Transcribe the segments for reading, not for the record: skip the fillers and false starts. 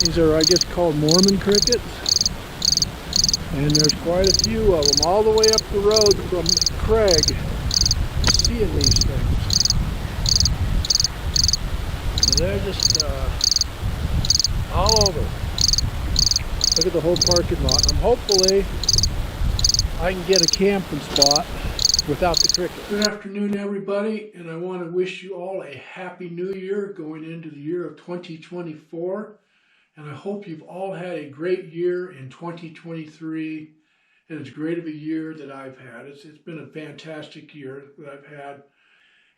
These are, I guess, called Mormon crickets. And there's quite a few of them all the way up the road from Craig. Seeing these things. So they're just all over. Look at the whole parking lot. Hopefully I can get a camping spot without the cricket. Good afternoon, everybody, and I want to wish you all a happy new year going into the year of 2024. And I hope you've all had a great year in 2023, and as great of a year that I've had. It's been a fantastic year that I've had.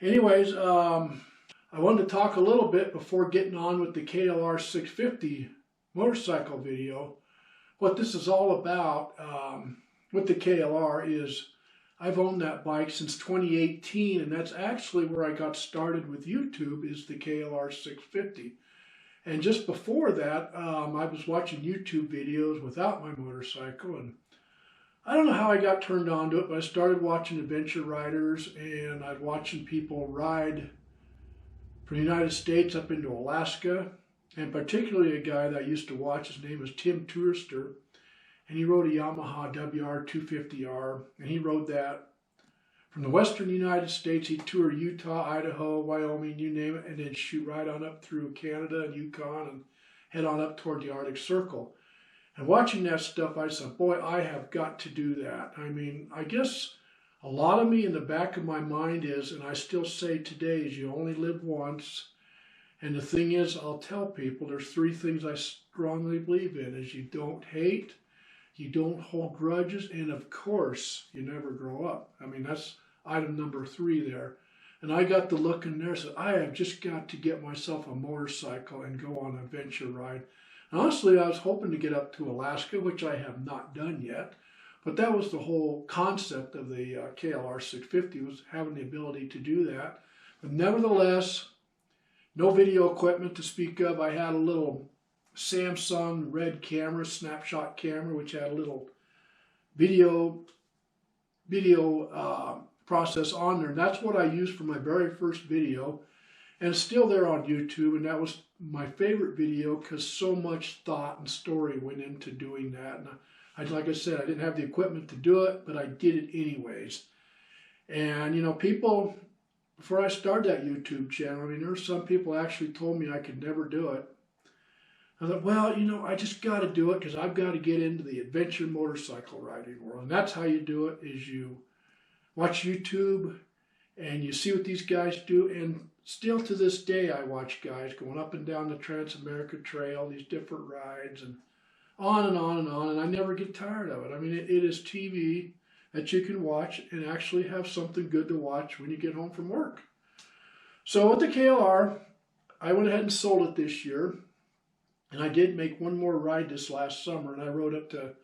Anyways, I wanted to talk a little bit before getting on with the KLR 650 motorcycle video. What this is all about with the KLR is I've owned that bike since 2018, and that's actually where I got started with YouTube, is the KLR 650. And just before that, I was watching YouTube videos without my motorcycle, and I don't know how I got turned on to it, but I started watching adventure riders, and I'd watching people ride from the United States up into Alaska, and particularly a guy that I used to watch. His name is Tim Tourister, and he rode a Yamaha WR250R, and he rode that from the western United States. He toured Utah, Idaho, Wyoming, you name it, and then shoot right on up through Canada and Yukon and head on up toward the Arctic Circle. And watching that stuff, I said, boy, I have got to do that. I mean, I guess a lot of me in the back of my mind is, and I still say today, is you only live once. And the thing is, I'll tell people, there's three things I strongly believe in, is you don't hate, you don't hold grudges, and of course, you never grow up. I mean, that's item number 3 there. And I got the look in there, so I have just got to get myself a motorcycle and go on an adventure ride. And honestly, I was hoping to get up to Alaska, which I have not done yet. But that was the whole concept of the KLR 650, was having the ability to do that. But nevertheless, no video equipment to speak of. I had a little Samsung red camera, snapshot camera, which had a little video process on there. And that's what I used for my very first video. And it's still there on YouTube. And that was my favorite video because so much thought and story went into doing that. And like I said, I didn't have the equipment to do it, but I did it anyways. And, you know, people, before I started that YouTube channel, I mean, there were some people actually told me I could never do it. I thought, well, you know, I just got to do it because I've got to get into the adventure motorcycle riding world. And that's how you do it, is you watch YouTube and you see what these guys do. And still to this day, I watch guys going up and down the Trans-America Trail, these different rides, and on and on and on. And I never get tired of it. I mean, it is TV that you can watch and actually have something good to watch when you get home from work. So with the KLR, I went ahead and sold it this year. And I did make one more ride this last summer, and I rode up to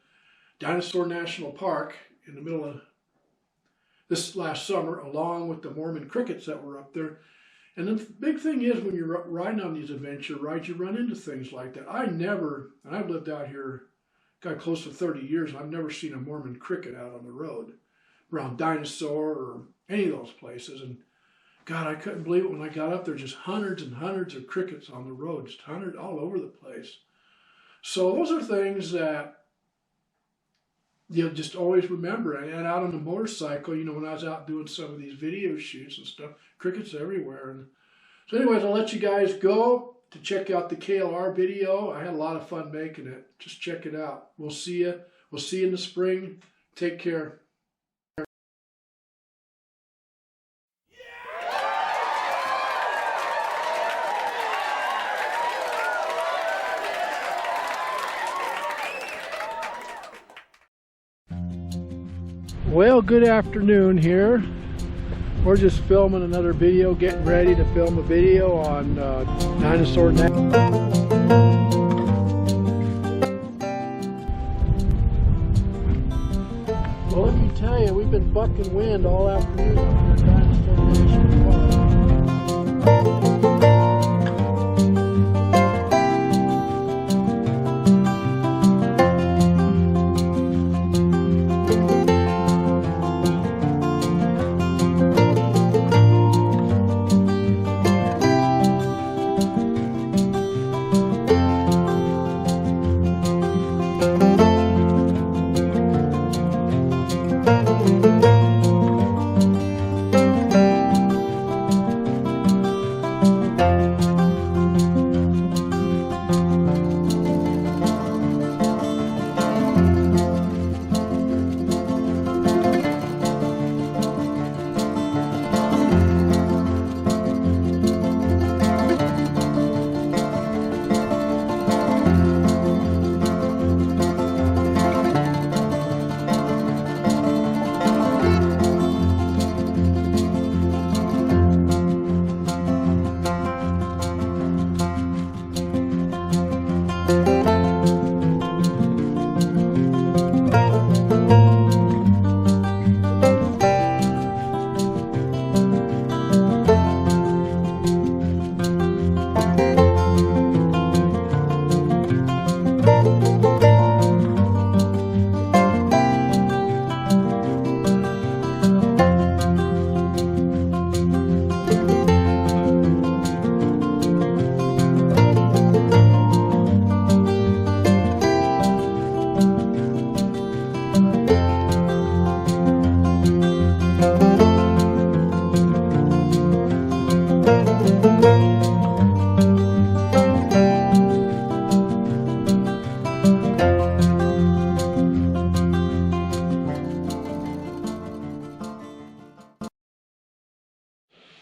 Dinosaur National Park in the middle of this last summer, along with the Mormon crickets that were up there. And the big thing is, when you're riding on these adventure rides, you run into things like that. And I've lived out here, got close to 30 years, and I've never seen a Mormon cricket out on the road around Dinosaur or any of those places. And God, I couldn't believe it when I got up there, just hundreds and hundreds of crickets on the road, just hundreds all over the place. So those are things that you just always remember. And out on the motorcycle, you know, when I was out doing some of these video shoots and stuff, crickets everywhere. And so anyways, I'll let you guys go to check out the KLR video. I had a lot of fun making it. Just check it out. We'll see you. We'll see you in the spring. Take care. Well, good afternoon here. We're just filming another video, getting ready to film a video on Dinosaur National. Well, let me tell you, we've been bucking wind all afternoon on Dinosaur National Park.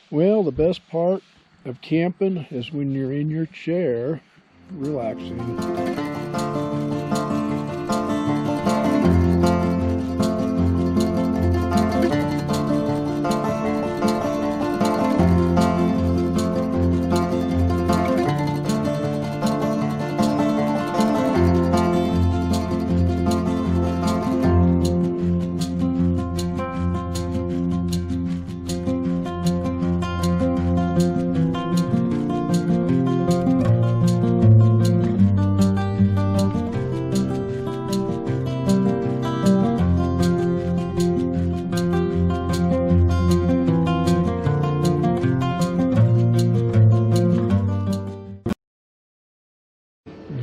Well, the best part of camping is when you're in your chair, relaxing.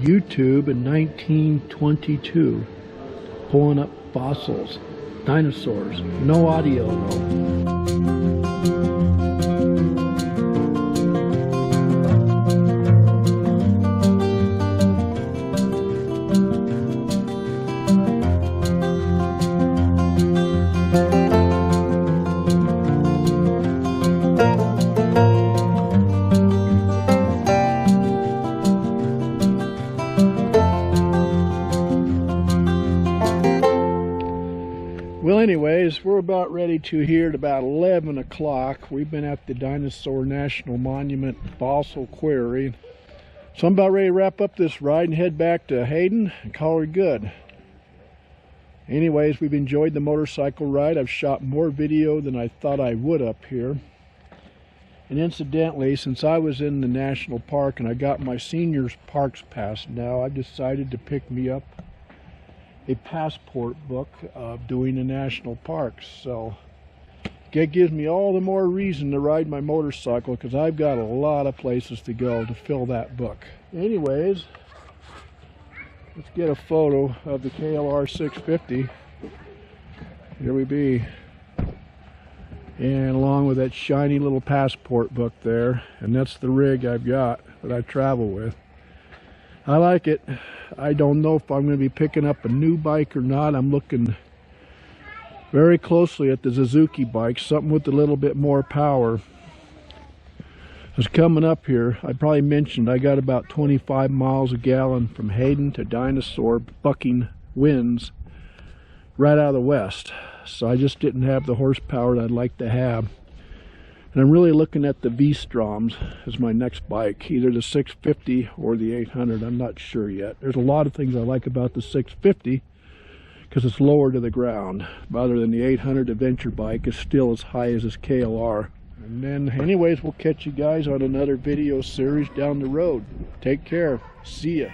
YouTube in 1922, pulling up fossils, dinosaurs, no audio though. Well, anyways, we're about ready to here at about 11 o'clock. We've been at the Dinosaur National Monument Fossil Quarry. So I'm about ready to wrap up this ride and head back to Hayden and call her good. Anyways, we've enjoyed the motorcycle ride. I've shot more video than I thought I would up here. And incidentally, since I was in the national park and I got my seniors parks pass now, I've decided to pick me up a passport book of doing the national parks. So it gives me all the more reason to ride my motorcycle, because I've got a lot of places to go to fill that book. Anyways, let's get a photo of the KLR 650. Here we be. And along with that shiny little passport book there. And that's the rig I've got that I travel with. I like it. I don't know if I'm going to be picking up a new bike or not. I'm looking very closely at the Suzuki bike, something with a little bit more power. It's coming up here. I probably mentioned I got about 25 miles a gallon from Hayden to Dinosaur, bucking winds right out of the west. So I just didn't have the horsepower that I'd like to have. And I'm really looking at the Vstroms as my next bike, either the 650 or the 800. I'm not sure yet. There's a lot of things I like about the 650 because it's lower to the ground, rather than the 800 adventure bike is still as high as this KLR. And then anyways, we'll catch you guys on another video series down the road. Take care. See ya.